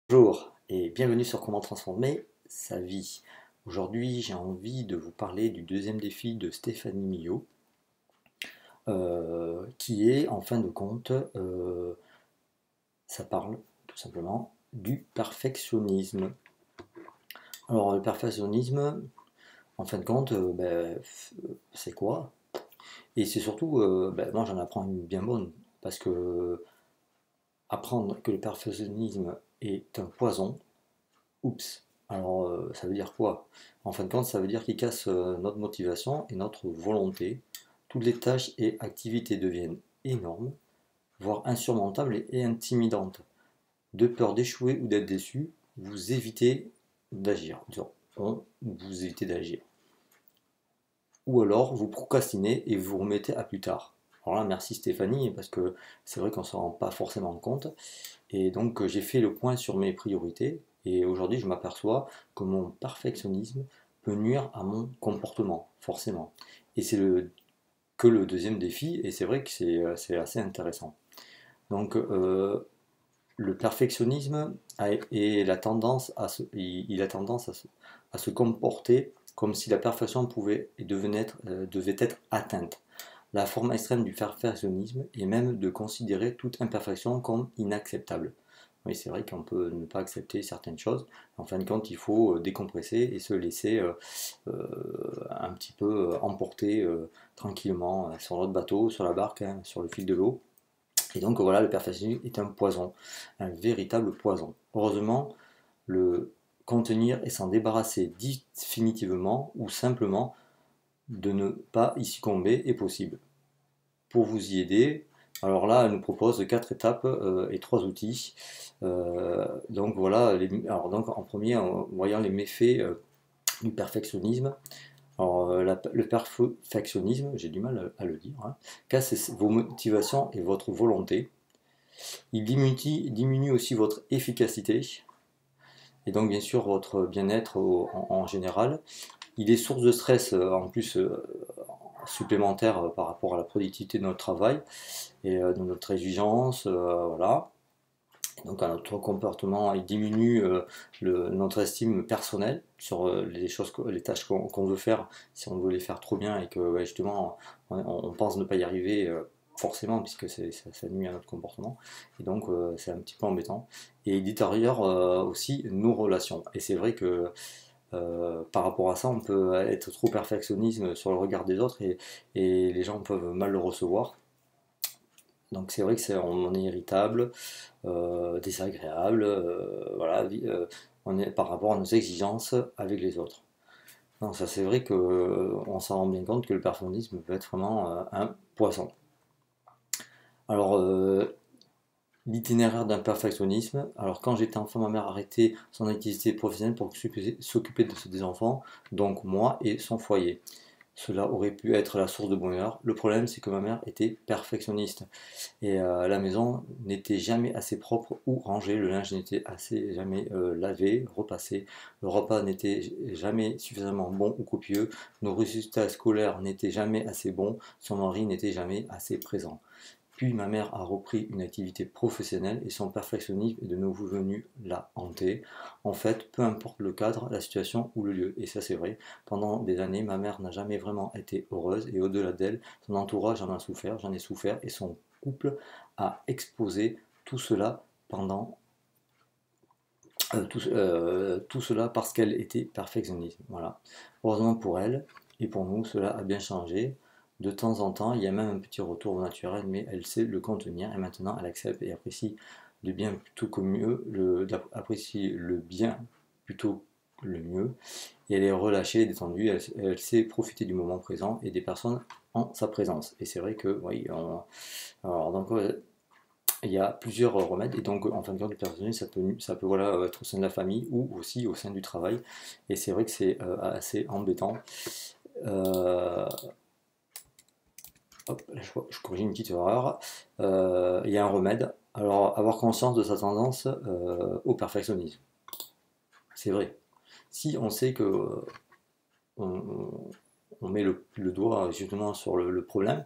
Bonjour et bienvenue sur Comment transformer sa vie. Aujourd'hui, j'ai envie de vous parler du deuxième défi de Stéphanie Millot, qui est en fin de compte, ça parle tout simplement du perfectionnisme. Alors, le perfectionnisme, en fin de compte, c'est quoi? Et c'est surtout, moi j'en apprends une bien bonne, parce que apprendre que le perfectionnisme est un poison. Oups. Alors, ça veut dire quoi? En fin de compte, ça veut dire qu'il casse notre motivation et notre volonté. Toutes les tâches et activités deviennent énormes, voire insurmontables et intimidantes. De peur d'échouer ou d'être déçu, vous évitez d'agir. Vous évitez d'agir. Ou alors, vous procrastinez et vous remettez à plus tard. Alors là, merci Stéphanie, parce que c'est vrai qu'on ne s'en rend pas forcément compte. Et donc j'ai fait le point sur mes priorités et aujourd'hui je m'aperçois que mon perfectionnisme peut nuire à mon comportement, forcément. Et que le deuxième défi et c'est vrai que c'est assez intéressant. Donc le perfectionnisme et la tendance il a tendance à se comporter comme si la perfection pouvait et devait être atteinte. La forme extrême du perfectionnisme est même de considérer toute imperfection comme inacceptable. Oui, c'est vrai qu'on peut ne pas accepter certaines choses. En fin de compte, il faut décompresser et se laisser un petit peu emporter tranquillement sur notre bateau, sur la barque, hein, sur le fil de l'eau. Et donc voilà, le perfectionnisme est un poison, un véritable poison. Heureusement, le contenir et s'en débarrasser définitivement ou simplement de ne pas y succomber est possible. Pour vous y aider, alors là, elle nous propose 4 étapes et 3 outils. Donc voilà, alors donc en premier, en voyant les méfaits du perfectionnisme. Alors, le perfectionnisme, j'ai du mal à le dire, hein, casse vos motivations et votre volonté. Il diminue aussi votre efficacité et donc bien sûr votre bien-être en général. Il est source de stress en plus supplémentaire par rapport à la productivité de notre travail et de notre exigence, voilà. Et donc à notre comportement, il diminue notre estime personnelle sur les tâches qu'on veut faire, si on veut les faire trop bien et que ouais, justement on pense ne pas y arriver forcément puisque ça nuit à notre comportement. Et donc c'est un petit peu embêtant. Et il détériore aussi nos relations. Et c'est vrai que par rapport à ça, on peut être trop perfectionniste sur le regard des autres et les gens peuvent mal le recevoir. Donc c'est vrai que on est irritable, désagréable, voilà, on est par rapport à nos exigences avec les autres. Non, ça c'est vrai que on s'en rend bien compte que le perfectionnisme peut être vraiment un poison. Alors l'itinéraire d'un perfectionnisme. Alors quand j'étais enfant, ma mère arrêtait son activité professionnelle pour s'occuper de ses enfants, donc moi et son foyer. Cela aurait pu être la source de bonheur. Le problème, c'est que ma mère était perfectionniste et la maison n'était jamais assez propre ou rangée, le linge n'était assez jamais lavé, repassé, le repas n'était jamais suffisamment bon ou copieux, nos résultats scolaires n'étaient jamais assez bons, son mari n'était jamais assez présent. Puis ma mère a repris une activité professionnelle et son perfectionnisme est de nouveau venu la hanter. En fait, peu importe le cadre, la situation ou le lieu, et ça c'est vrai, pendant des années, ma mère n'a jamais vraiment été heureuse et au-delà d'elle, son entourage en a souffert, j'en ai souffert et son couple a exposé tout cela pendant tout cela parce qu'elle était perfectionniste. Voilà. Heureusement pour elle et pour nous, cela a bien changé. De temps en temps, il y a même un petit retour au naturel, mais elle sait le contenir et maintenant elle accepte et apprécie le bien plutôt que mieux, apprécie le bien plutôt que le mieux. Et elle est relâchée, détendue, elle sait profiter du moment présent et des personnes en sa présence. Et c'est vrai que, oui, alors, donc, il y a plusieurs remèdes et donc en fin de compte le perfectionnisme ça peut voilà, être au sein de la famille ou aussi au sein du travail et c'est vrai que c'est assez embêtant. Euh, hop, là, je corrige une petite erreur. Il y a un remède, alors avoir conscience de sa tendance au perfectionnisme, c'est vrai. Si on sait que on, on met le doigt justement sur le problème,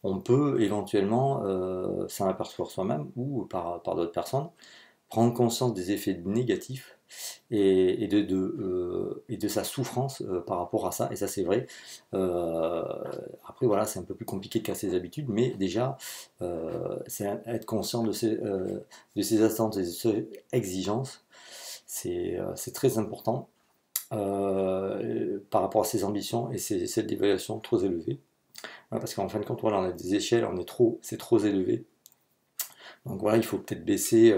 on peut éventuellement s'en apercevoir soi-même ou par d'autres personnes. prendre conscience des effets négatifs et de sa souffrance par rapport à ça, et ça c'est vrai. Euh, Après voilà, c'est un peu plus compliqué de casser ses habitudes, mais déjà, c'est être conscient de ses attentes et de ses exigences, c'est très important par rapport à ses ambitions et celles d'évaluation trop élevées. Parce qu'en fin de compte, voilà, on a des échelles, c'est trop élevé. Donc voilà, il faut peut-être baisser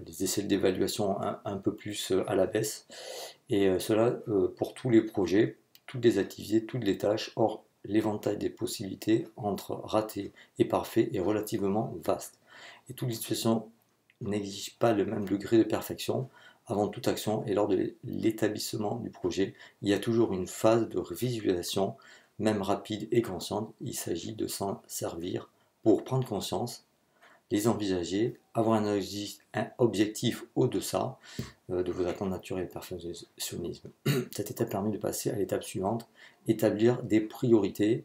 les échelles d'évaluation un peu plus à la baisse. Et cela pour tous les projets, toutes les activités, toutes les tâches. Or, l'éventail des possibilités entre raté et parfait est relativement vaste. Et toutes les situations n'exigent pas le même degré de perfection. Avant toute action et lors de l'établissement du projet, il y a toujours une phase de visualisation, même rapide et consciente. Il s'agit de s'en servir pour prendre conscience, les envisager, avoir un objectif au-deçà de vos attentes naturelles et perfectionnisme. Cette étape permet de passer à l'étape suivante, établir des priorités.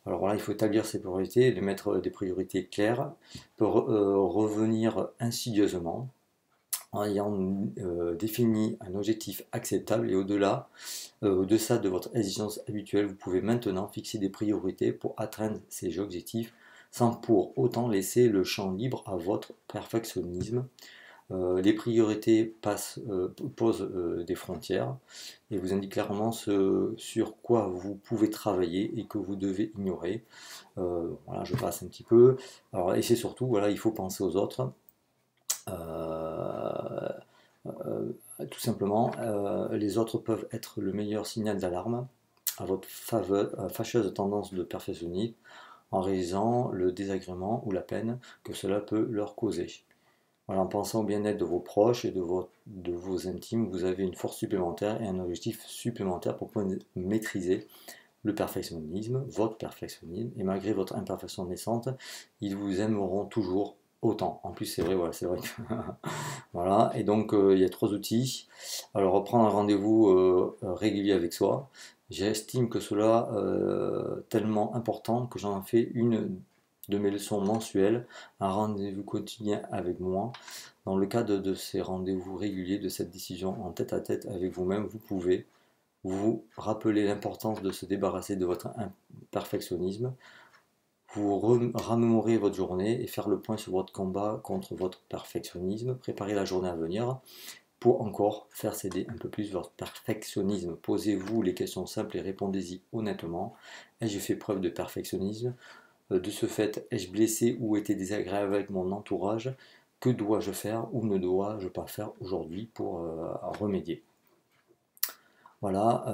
Alors voilà, il faut établir ses priorités, de mettre des priorités claires, pour revenir insidieusement en ayant défini un objectif acceptable et au-deçà de votre exigence habituelle, vous pouvez maintenant fixer des priorités pour atteindre ces objectifs sans pour autant laisser le champ libre à votre perfectionnisme. Les priorités posent des frontières et vous indiquent clairement ce sur quoi vous pouvez travailler et que vous devez ignorer. Voilà, je passe un petit peu. Alors, et c'est surtout, voilà, il faut penser aux autres. Euh, Tout simplement, les autres peuvent être le meilleur signal d'alarme à votre fâcheuse tendance de perfectionnisme en réalisant le désagrément ou la peine que cela peut leur causer. Voilà, en pensant au bien-être de vos proches et de vos intimes, vous avez une force supplémentaire et un objectif supplémentaire pour pouvoir maîtriser le perfectionnisme, votre perfectionnisme, et malgré votre imperfection naissante, ils vous aimeront toujours autant. En plus, c'est vrai, voilà, c'est vrai. Voilà, et donc il y a trois outils. Alors, reprendre un rendez-vous régulier avec soi. J'estime que cela tellement important que j'en fais une de mes leçons mensuelles, un rendez-vous quotidien avec moi. Dans le cadre de ces rendez-vous réguliers, de cette décision en tête à tête avec vous-même, vous pouvez vous rappeler l'importance de se débarrasser de votre perfectionnisme, vous remémorer votre journée et faire le point sur votre combat contre votre perfectionnisme, préparer la journée à venir pour encore faire céder un peu plus votre perfectionnisme. Posez-vous les questions simples et répondez-y honnêtement. Ai-je fait preuve de perfectionnisme? De ce fait, ai-je blessé ou été désagréable avec mon entourage? Que dois-je faire ou ne dois-je pas faire aujourd'hui pour remédier? Voilà.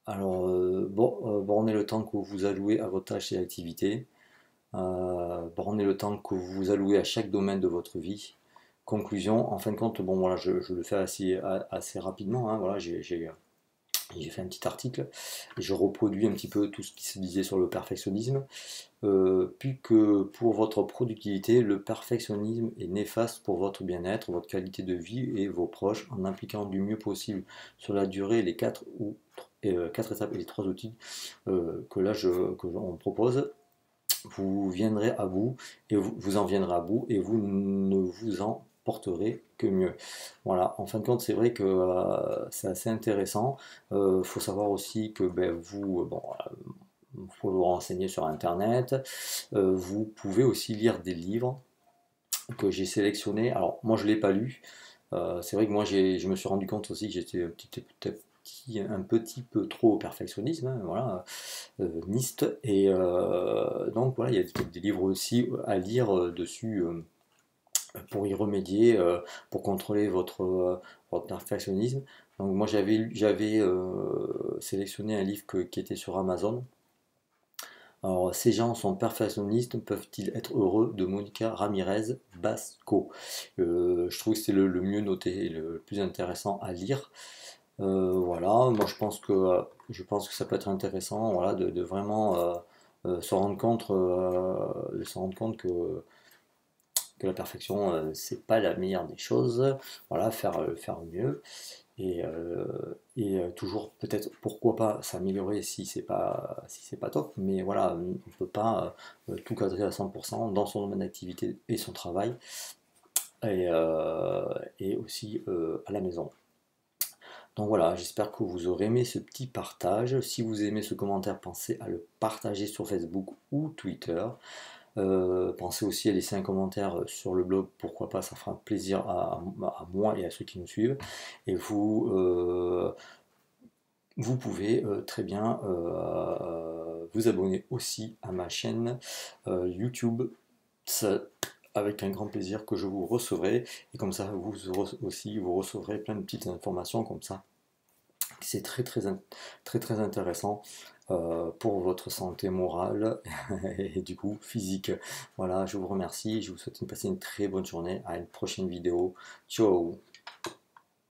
Alors, bornez le temps que vous allouez à vos tâches et activités. Bornez le temps que vous allouez à chaque domaine de votre vie. Conclusion, en fin de compte, bon voilà, je le fais assez rapidement, hein, voilà, j'ai fait un petit article et je reproduis un petit peu tout ce qui se disait sur le perfectionnisme. Puis que pour votre productivité, le perfectionnisme est néfaste pour votre bien-être, votre qualité de vie et vos proches en impliquant du mieux possible sur la durée les quatre étapes et les trois outils que là on propose. Vous viendrez à bout et vous en viendrez à bout et vous ne vous en porterez que mieux. Voilà, en fin de compte, c'est vrai que c'est assez intéressant. Faut savoir aussi que ben, vous pouvez vous renseigner sur Internet. Vous pouvez aussi lire des livres que j'ai sélectionnés. Alors, moi, je ne l'ai pas lu. C'est vrai que moi, je me suis rendu compte aussi que j'étais un petit peu trop perfectionniste, hein, voilà, niste. Et donc, voilà, il y a des livres aussi à lire dessus pour y remédier, pour contrôler votre perfectionnisme. Donc, moi, j'avais sélectionné un livre qui était sur Amazon. Alors, ces gens sont perfectionnistes, peuvent-ils être heureux de Monica Ramirez Basco. Je trouve que c'est le mieux noté et le plus intéressant à lire. Voilà, moi je pense que ça peut être intéressant, voilà, de vraiment se rendre compte que la perfection c'est pas la meilleure des choses. Voilà, faire mieux et toujours peut-être pourquoi pas s'améliorer si c'est pas top, mais voilà, on ne peut pas tout cadrer à 100% dans son domaine d'activité et son travail. et aussi à la maison. Donc voilà, j'espère que vous aurez aimé ce petit partage. Si vous aimez ce commentaire, pensez à le partager sur Facebook ou Twitter. Pensez aussi à laisser un commentaire sur le blog, pourquoi pas, ça fera plaisir à moi et à ceux qui nous suivent. Et vous pouvez très bien vous abonner aussi à ma chaîne YouTube. Ça, avec un grand plaisir que je vous recevrai. Et comme ça, vous aussi, vous recevrez plein de petites informations comme ça. C'est très intéressant pour votre santé morale et du coup physique. Voilà, je vous remercie, je vous souhaite de passer une très bonne journée, à une prochaine vidéo. Ciao!